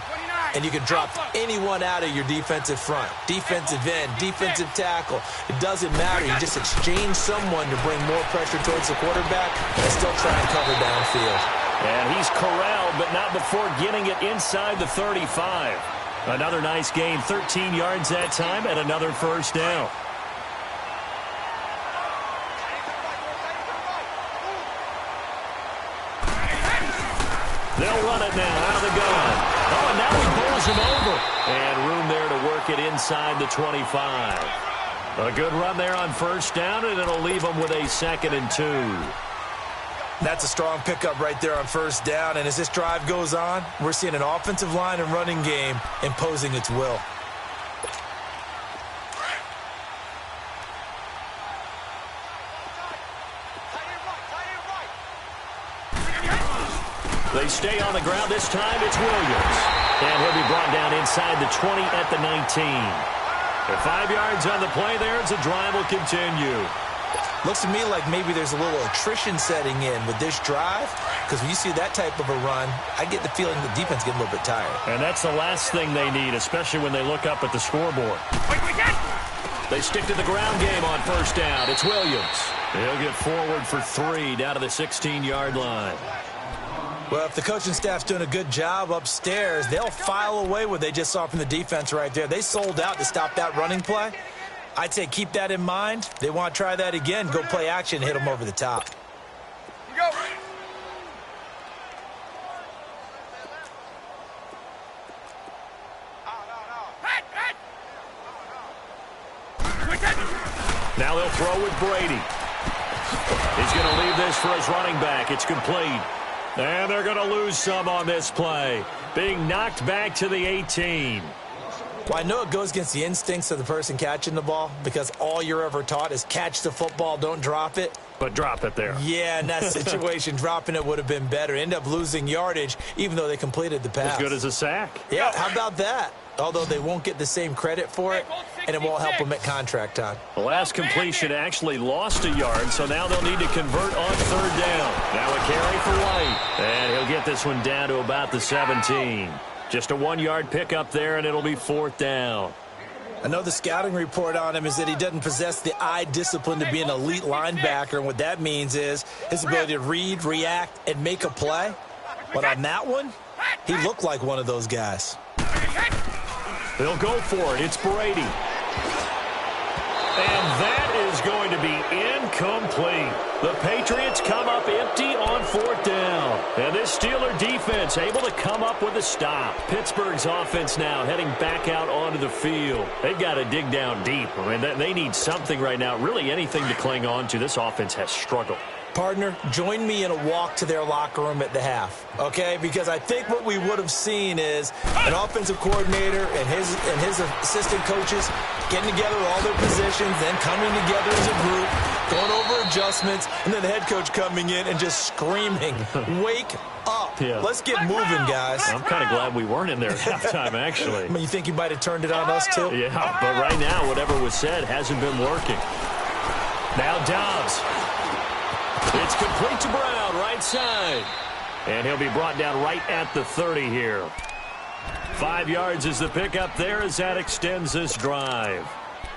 S3: And you can drop anyone out of your defensive front. Defensive end, defensive tackle. It doesn't matter. You just exchange someone to bring more pressure towards the quarterback and still try and cover downfield.
S2: And he's corralled, but not before getting it inside the 35. Another nice gain, 13 yards that time, and another 1st down. They'll run it now out of the gun. Oh, and now he bowls him over. And room there to work it inside the 25. A good run there on 1st down, and it'll leave him with a 2nd and 2.
S3: That's a strong pickup right there on 1st down. And as this drive goes on, we're seeing an offensive line and running game imposing its will.
S2: They stay on the ground. This time it's Williams. And he'll be brought down inside the 20 at the 19. The 5 yards on the play there as the drive will continue.
S3: Looks to me like maybe there's a little attrition setting in with this drive, because when you see that type of a run, I get the feeling the defense getting a little bit tired.
S2: And that's the last thing they need, especially when they look up at the scoreboard. They stick to the ground game on 1st down. It's Williams. He'll get forward for 3 down to the 16-yard line.
S3: Well, if the coaching staff's doing a good job upstairs, they'll file away what they just saw from the defense right there. They sold out to stop that running play. I'd say keep that in mind. They want to try that again. Go play action and hit them over the top.
S4: Go.
S2: Now they'll throw with Brady. He's going to leave this for his running back. It's complete. And they're going to lose some on this play. Being knocked back to the 18.
S3: Well, I know it goes against the instincts of the person catching the ball, because all you're ever taught is catch the football, don't drop it.
S2: But drop it there.
S3: Yeah, in that situation, dropping it would have been better. End up losing yardage, even though they completed the pass.
S2: As good as a sack.
S3: Yeah, how about that? Although they won't get the same credit for it, and it won't help them at contract time.
S2: The last completion actually lost a yard, so now they'll need to convert on 3rd down. Now a carry for White. And he'll get this one down to about the 17. Just a 1-yard pickup there, and it'll be 4th down.
S3: I know the scouting report on him is that he doesn't possess the eye discipline to be an elite linebacker, and what that means is his ability to read, react, and make a play. But on that one, he looked like one of those guys.
S2: They'll go for it. It's Brady. And that is going to be incomplete. The Patriots come up empty on 4th down. And this Steeler defense able to come up with a stop. Pittsburgh's offense now heading back out onto the field. They've got to dig down deep. I mean, they need something right now, really anything to cling on to. This offense has struggled.
S3: Partner, join me in a walk to their locker room at the half, okay? Because I think what we would have seen is an offensive coordinator and his assistant coaches getting together all their positions, then coming together as a group, going over adjustments, and then the head coach coming in and just screaming, wake up. Yeah. Let's get moving, guys.
S2: I'm kind of glad we weren't in there at halftime, actually.
S3: I mean, you think you might have turned it on us, too?
S2: Yeah, but right now, whatever was said hasn't been working. Now Dobbs. It's complete to Brown, right side. And he'll be brought down right at the 30 here. 5 yards is the pickup there as that extends this drive.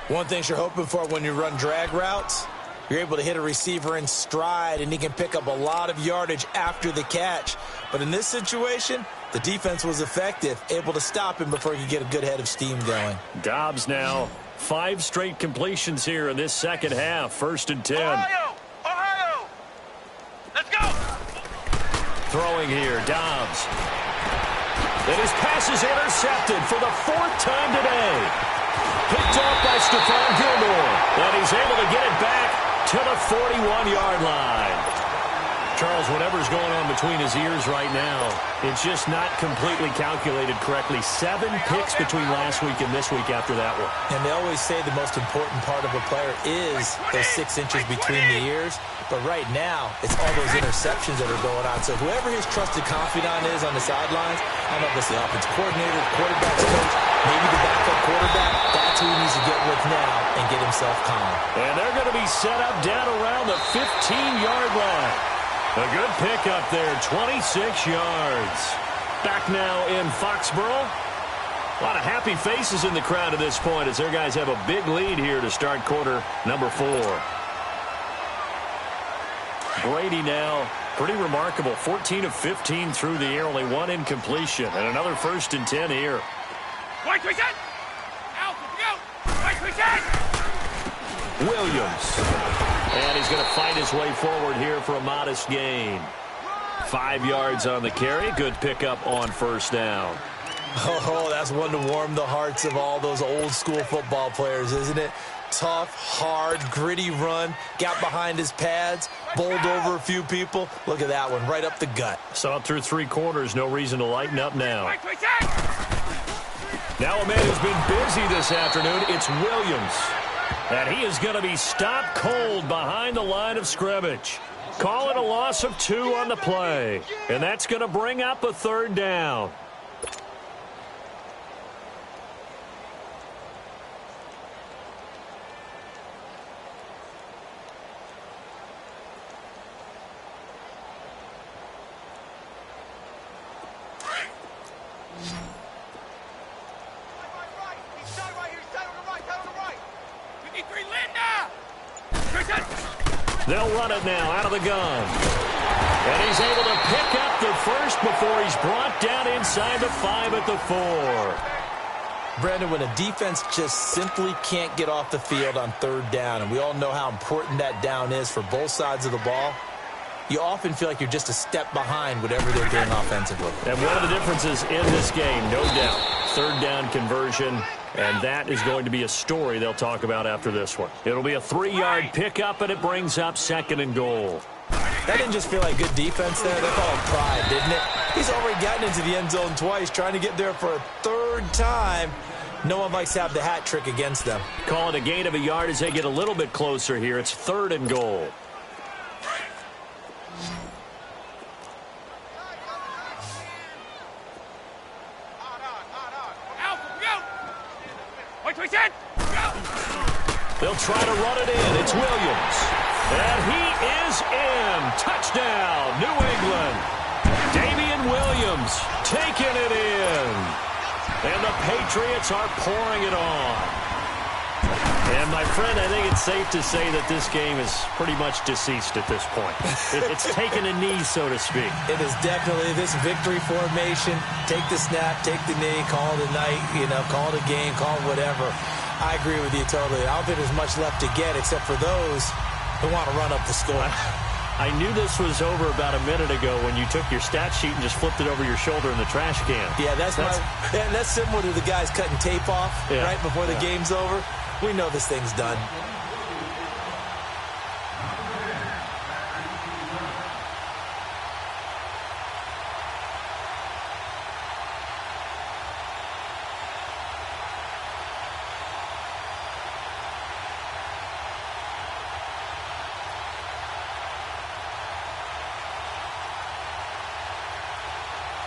S3: One thing you're hoping for when you run drag routes You're able to hit a receiver in stride, and he can pick up a lot of yardage after the catch. But in this situation, the defense was effective, able to stop him before he could get a good head of steam going.
S2: Dobbs now 5 straight completions here in this second half. 1st and 10.
S4: Ohio! Let's go!
S2: Throwing here, Dobbs. And his pass is intercepted for the 4th time today. Picked off by Stephon Gilmore. And he's able to get it back to the 41-yard line. Charles, whatever's going on between his ears right now, it's just not completely calculated correctly. 7 picks between last week and this week after that one.
S3: And they always say the most important part of a player is those 6 inches between the ears. But right now, it's all those interceptions that are going on. So whoever his trusted confidant is on the sidelines, I don't know if it's the offensive coordinator, the quarterback's coach, maybe the backup quarterback, that's who he needs to get with now and get himself calm.
S2: And they're going to be set up down around the 15-yard line. A good pickup there, 26 yards. Back now in Foxborough. A lot of happy faces in the crowd at this point as their guys have a big lead here to start quarter number 4. Brady now, pretty remarkable. 14 of 15 through the air, only 1 incompletion. And another 1st and 10 here.
S4: White reset! Out, go! White reset!
S2: Williams. And he's going to fight his way forward here for a modest gain. 5 yards on the carry. Good pickup on 1st down.
S3: Oh, that's one to warm the hearts of all those old-school football players, isn't it? Tough, hard, gritty run. Got behind his pads, bowled over a few people. Look at that one, right up the gut.
S2: Saw it through 3 quarters. No reason to lighten up now. Now a man who's been busy this afternoon, it's Williams. And he is going to be stopped cold behind the line of scrimmage. Call it a loss of 2 on the play. And that's going to bring up a 3rd down. They'll run it now out of the gun. And he's able to pick up the 1st before he's brought down inside the 5 at the 4.
S3: Brandon, when a defense just simply can't get off the field on 3rd down, and we all know how important that down is for both sides of the ball, you often feel like you're just a step behind whatever they're doing offensively.
S2: And one of the differences in this game, no doubt, 3rd down conversion. And that is going to be a story they'll talk about after this one. It'll be a 3-yard pickup, and it brings up 2nd and goal.
S3: That didn't just feel like good defense there. They call it pride, didn't it? He's already gotten into the end zone twice, trying to get there for a 3rd time. No one likes to have the hat trick against them.
S2: Call it a gain of a yard as they get a little bit closer here. It's 3rd and goal. They'll try to run it in. It's Williams. And he is in. Touchdown, New England. Damian Williams taking it in. And the Patriots are pouring it on. And, my friend, I think it's safe to say that this game is pretty much deceased at this point. It's taken a knee, so to speak.
S3: It is definitely this victory formation. Take the snap, take the knee, call it a night, call it a game, call it whatever. I agree with you totally. I don't think there's much left to get except for those who want to run up the score.
S2: I knew this was over about a minute ago when you took your stat sheet and just flipped it over your shoulder in the trash can.
S3: Yeah, that's similar to the guys cutting tape off right before the game's over. We know this thing's done.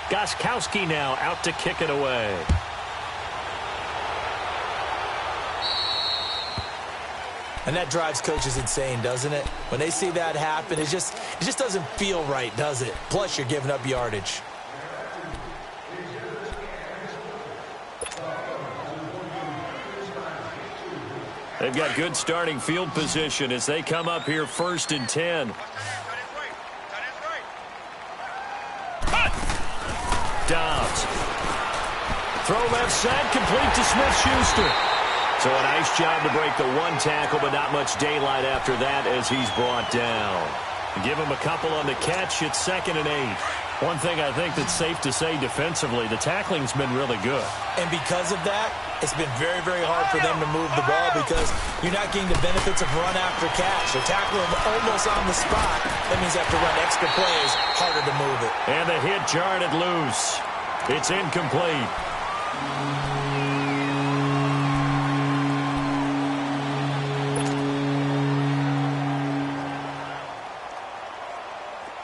S2: Gostkowski now out to kick it away.
S3: And that drives coaches insane, doesn't it? When they see that happen, it just doesn't feel right, does it? Plus, you're giving up yardage.
S2: They've got good starting field position as they come up here 1st and 10. Dobbs. Throw left side, complete to Smith-Schuster. So a nice job to break the one tackle, but not much daylight after that as he's brought down. Give him a couple on the catch. It's 2nd and 8. One thing I think that's safe to say defensively, the tackling's been really good.
S3: And because of that, it's been very, very hard for them to move the ball because you're not getting the benefits of run after catch. They're tackling almost on the spot. That means they have to run extra plays, harder to move it.
S2: And the hit jarred it loose. It's incomplete.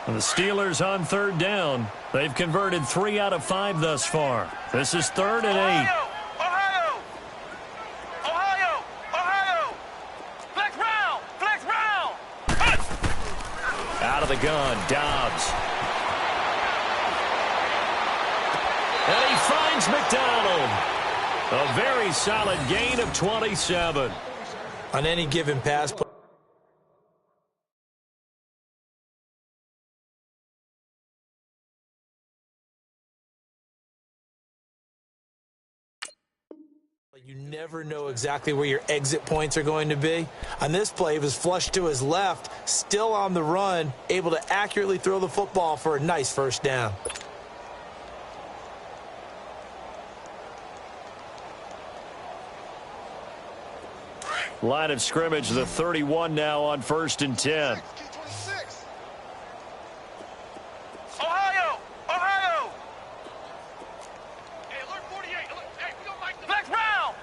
S2: The Steelers on 3rd down. They've converted 3 out of 5 thus far. This is 3rd and 8.
S4: Ohio! Flex round!
S2: Out of the gun, Dobbs. And he finds McDonald. A very solid gain of 27.
S3: On any given pass play, you never know exactly where your exit points are going to be. On this play, he was flushed to his left, still on the run, able to accurately throw the football for a nice 1st down.
S2: Line of scrimmage, the 31 now on 1st and 10.
S4: Ohio! Hey, alert 48. Hey, we don't like the flex round!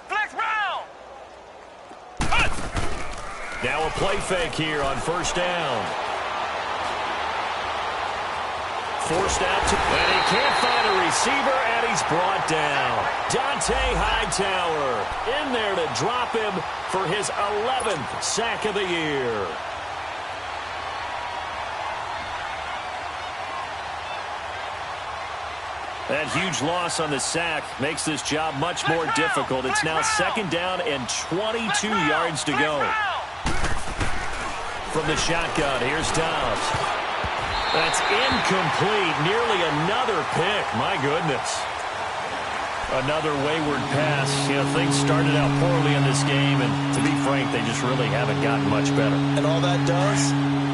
S2: Now a play fake here on 1st down. Forced out to, and he can't find a receiver, and he's brought down. Dante Hightower in there to drop him for his 11th sack of the year. That huge loss on the sack makes this job much more difficult. It's now 2nd down and 22 yards to go. From the shotgun, here's Dobbs. That's incomplete. Nearly another pick. My goodness. Another wayward pass. You know, things started out poorly in this game, and to be frank, they just really haven't gotten much better.
S3: And all that does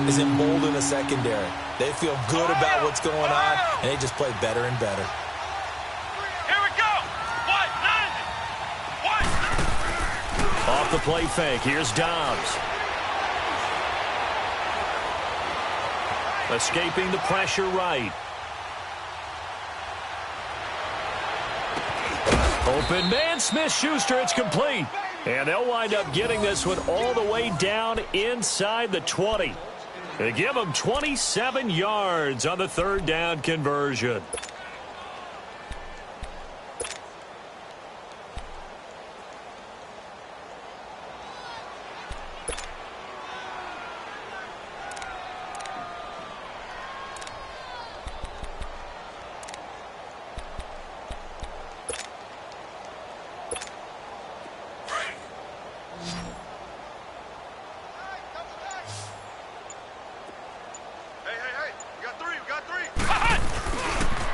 S3: is embolden the secondary. They feel good about what's going on, and they just play better and better.
S4: Here we go! What?
S2: Off the play fake, here's Dobbs. Escaping the pressure right. Open man, Smith-Schuster, it's complete. And they'll wind up getting this one all the way down inside the 20. They give them 27 yards on the 3rd down conversion.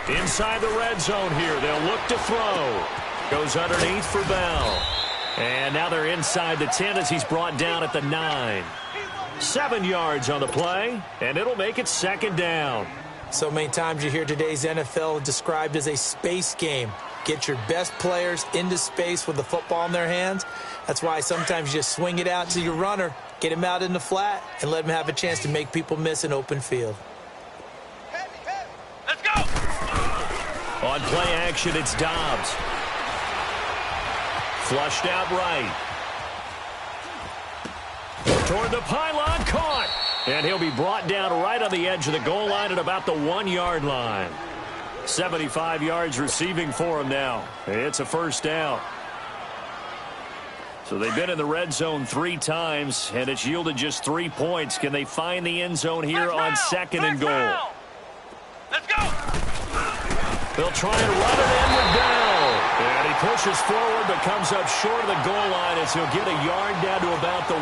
S2: Inside the red zone here. They'll look to throw. Goes underneath for Bell. And now they're inside the 10 as he's brought down at the 9. 7 yards on the play, and it'll make it 2nd down.
S3: So many times you hear today's NFL described as a space game. Get your best players into space with the football in their hands. That's why sometimes you just swing it out to your runner, get him out in the flat, and let him have a chance to make people miss an open field.
S4: Let's go!
S2: On play action, it's Dobbs. Flushed out right. Toward the pylon, caught. And he'll be brought down right on the edge of the goal line at about the 1-yard line. 75 yards receiving for him now. It's a 1st down. So they've been in the red zone 3 times, and it's yielded just 3 points. Can they find the end zone here on 2nd and goal?
S4: Let's go!
S2: They'll try and run it in with Bell. And he pushes forward but comes up short of the goal line as he'll get a yard down to about the 1.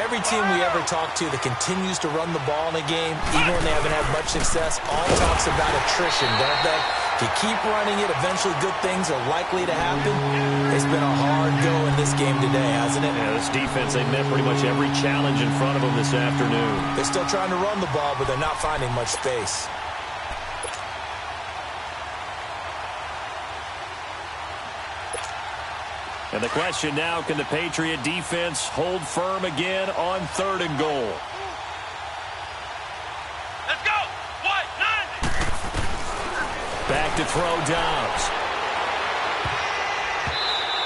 S3: Every team we ever talk to that continues to run the ball in a game, even when they haven't had much success, all talks about attrition, don't they? If you keep running it, eventually good things are likely to happen. It's been a hard go in this game today, hasn't it?
S2: Yeah, this defense, they met pretty much every challenge in front of them this afternoon.
S3: They're still trying to run the ball, but they're not finding much space.
S2: And the question now, can the Patriot defense hold firm again on 3rd and goal?
S4: Let's go. What? 90.
S2: Back to throw Dobbs.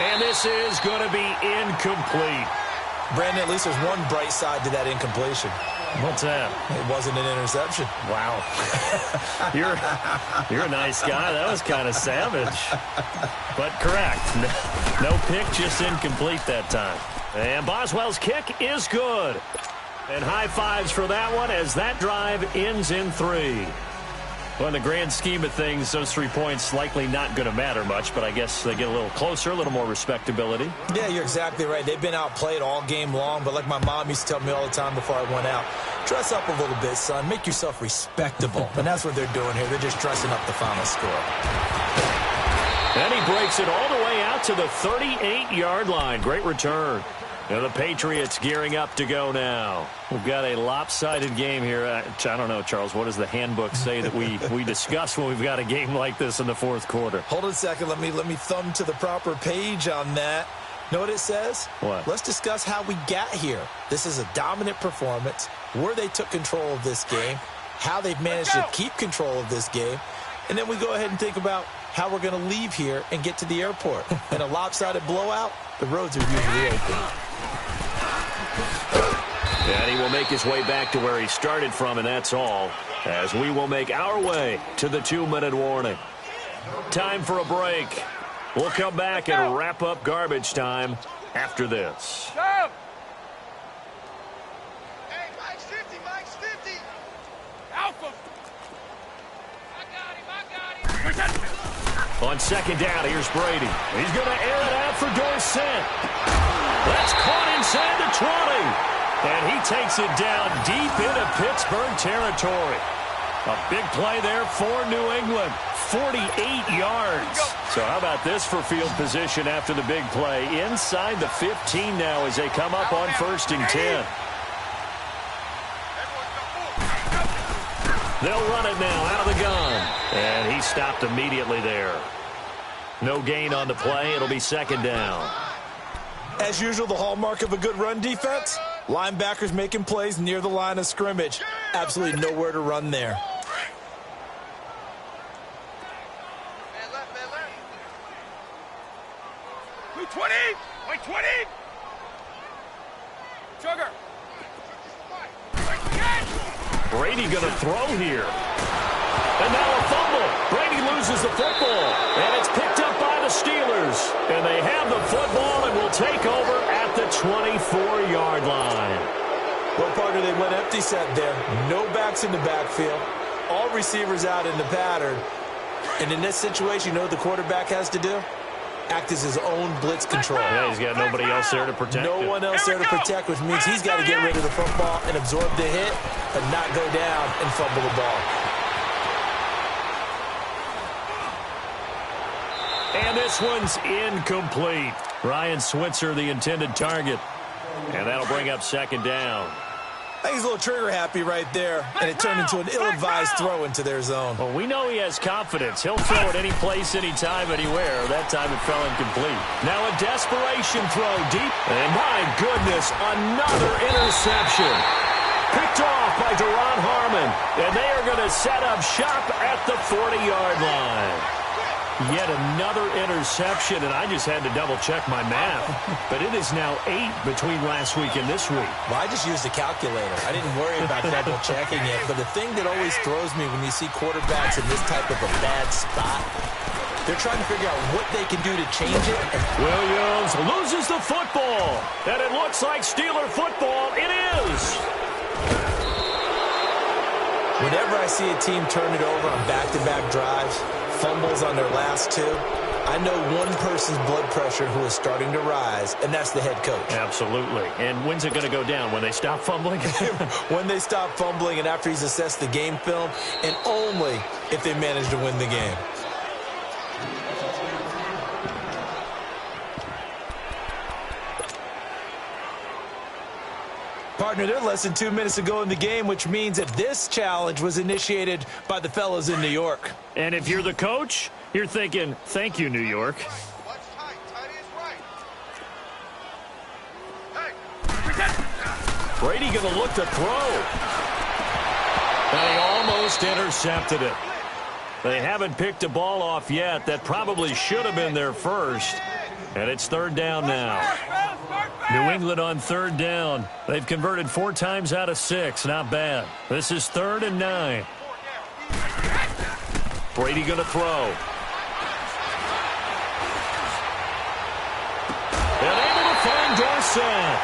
S2: And this is going to be incomplete.
S3: Brandon, at least there's one bright side to that incompletion.
S2: What's that?
S3: It wasn't an interception.
S2: Wow. You're a nice guy. That was kind of savage. But correct. No pick, just incomplete that time. And Boswell's kick is good. And high fives for that one as that drive ends in 3. Well, in the grand scheme of things, those 3 points likely not going to matter much, but I guess they get a little closer, a little more respectability.
S3: Yeah, you're exactly right. They've been outplayed all game long, but like my mom used to tell me all the time before I went out, dress up a little bit, son. Make yourself respectable. And that's what they're doing here. They're just dressing up the final score.
S2: And he breaks it all the way out to the 38-yard line. Great return. Now the Patriots gearing up to go now. We've got a lopsided game here. I don't know, Charles, what does the handbook say that we discuss when we've got a game like this in the 4th quarter?
S3: Hold on a second. Let me thumb to the proper page on that. Know what it says?
S2: What?
S3: Let's discuss how we got here. This is a dominant performance, where they took control of this game, how they've managed to keep control of this game, and then we go ahead and think about how we're going to leave here and get to the airport. In a lopsided blowout, the roads are usually open.
S2: And he will make his way back to where he started from, and that's all, as we will make our way to the 2-minute warning. Time for a break. We'll come back and wrap up garbage time after this.
S4: Go.
S5: Hey, Mike's 50, Mike's 50.
S4: Alpha. I got him.
S2: On 2nd down, here's Brady. He's going to air it out for Dorsett. That's caught inside the 20. And he takes it down deep into Pittsburgh territory. A big play there for New England. 48 yards. So how about this for field position after the big play? Inside the 15 now as they come up on 1st and 10. They'll run it now out of the gun. And he stopped immediately there. No gain on the play. It'll be 2nd down.
S3: As usual, the hallmark of a good run defense, linebackers making plays near the line of scrimmage. Absolutely nowhere to run there.
S5: Man left, man left.
S4: 220. 120. Sugar.
S2: Brady going to throw here. And now a fumble. Brady loses the football. And it's picked up by the Steelers. And they have the football and will take over at the 24-yard line.
S3: Well, partner, they went empty set there. No backs in the backfield. All receivers out in the pattern. And in this situation, you know what the quarterback has to do? Act as his own blitz control.
S2: Yeah, he's got nobody else there to protect
S3: No
S2: him.
S3: one else there to protect, which means he's got to get rid of the football and absorb the hit, but not go down and fumble the ball.
S2: And this one's incomplete. Ryan Switzer, the intended target. And that'll bring up 2nd down.
S3: I think he's a little trigger happy right there, and it turned into an ill-advised throw into their zone.
S2: Well, we know he has confidence. He'll throw it any place, anytime, anywhere. That time it fell incomplete. Now a desperation throw deep. And my goodness, another interception. Picked off by Deron Harmon. And they are going to set up shop at the 40-yard line. Yet another interception, and I just had to double-check my math. But it is now 8 between last week and this week.
S3: Well, I just used a calculator. I didn't worry about double-checking it. But the thing that always throws me when you see quarterbacks in this type of a bad spot, they're trying to figure out what they can do to change it.
S2: Williams loses the football, and it looks like Steeler football. It is. Whenever
S3: I see a team turn it over on back-to-back drives, fumbles on their last 2, I know one person's blood pressure who is starting to rise, and that's the head coach.
S2: Absolutely. And when's it going to go down? When they stop fumbling?
S3: When they stop fumbling and after he's assessed the game film, and only if they manage to win the game. Partner, they're less than 2 minutes to go in the game, which means that this challenge was initiated by the fellas in New York.
S2: And if you're the coach, you're thinking, thank you, New York.
S5: Watch tight. Tight is right. Hey.
S2: Brady going to look to throw. And he almost intercepted it. They haven't picked a ball off yet. That probably should have been their first. And it's third down now. New England on third down. They've converted 4 times out of 6. Not bad. This is 3rd and 9. Brady going to throw. And able to find Dorsett.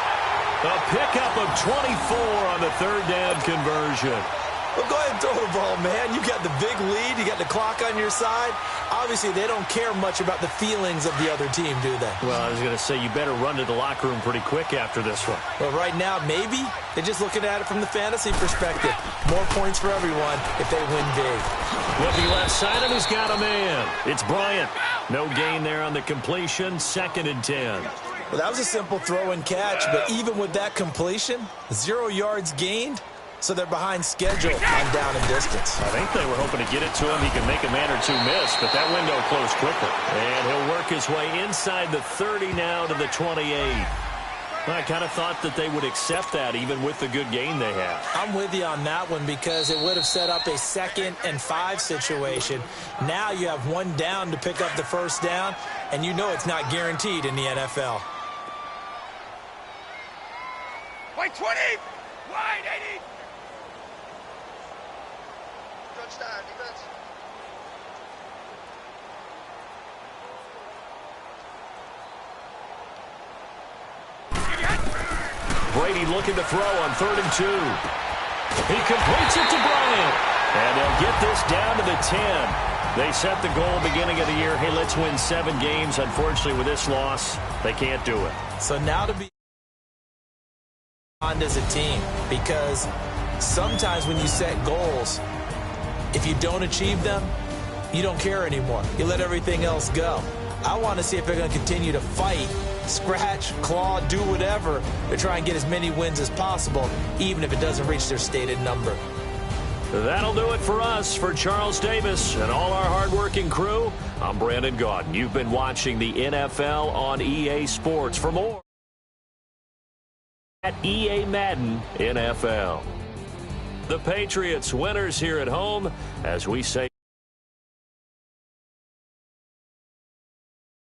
S2: A pickup of 24 on the third down conversion.
S3: Well, go ahead and throw the ball, man. You got the big lead. You got the clock on your side. Obviously, they don't care much about the feelings of the other team, do they?
S2: Well, I was going to say, you better run to the locker room pretty quick after this one.
S3: Well, right now, maybe. They're just looking at it from the fantasy perspective. More points for everyone if they win big.
S2: Looking left side, and he's got a man. It's Bryant. No gain there on the completion. 2nd and 10.
S3: Well, that was a simple throw and catch, but even with that completion, 0 yards gained. So they're behind schedule on down and distance.
S2: I think they were hoping to get it to him. He could make a man or two miss, but that window closed quickly. And he'll work his way inside the 30 now to the 28. I kind of thought that they would accept that even with the good gain they have.
S3: I'm with you on that one because it would have set up a 2nd and 5 situation. Now you have 1 down to pick up the first down, and you know it's not guaranteed in the NFL.
S4: Wait, 20! Wide, 80!
S5: Touchdown, defense.
S2: Brady looking to throw on 3rd and 2. He completes it to Bryant. And they'll get this down to the 10. They set the goal beginning of the year. Hey, let's win 7 games. Unfortunately, with this loss, they can't do it.
S3: So now to be on as a team, because sometimes when you set goals, if you don't achieve them, you don't care anymore. You let everything else go. I want to see if they're going to continue to fight, scratch, claw, do whatever to try and get as many wins as possible, even if it doesn't reach their stated number.
S2: That'll do it for us. For Charles Davis and all our hardworking crew, I'm Brandon Gaudin. You've been watching the NFL on EA Sports. For more at EA Madden NFL. The Patriots winners here at home, as we say.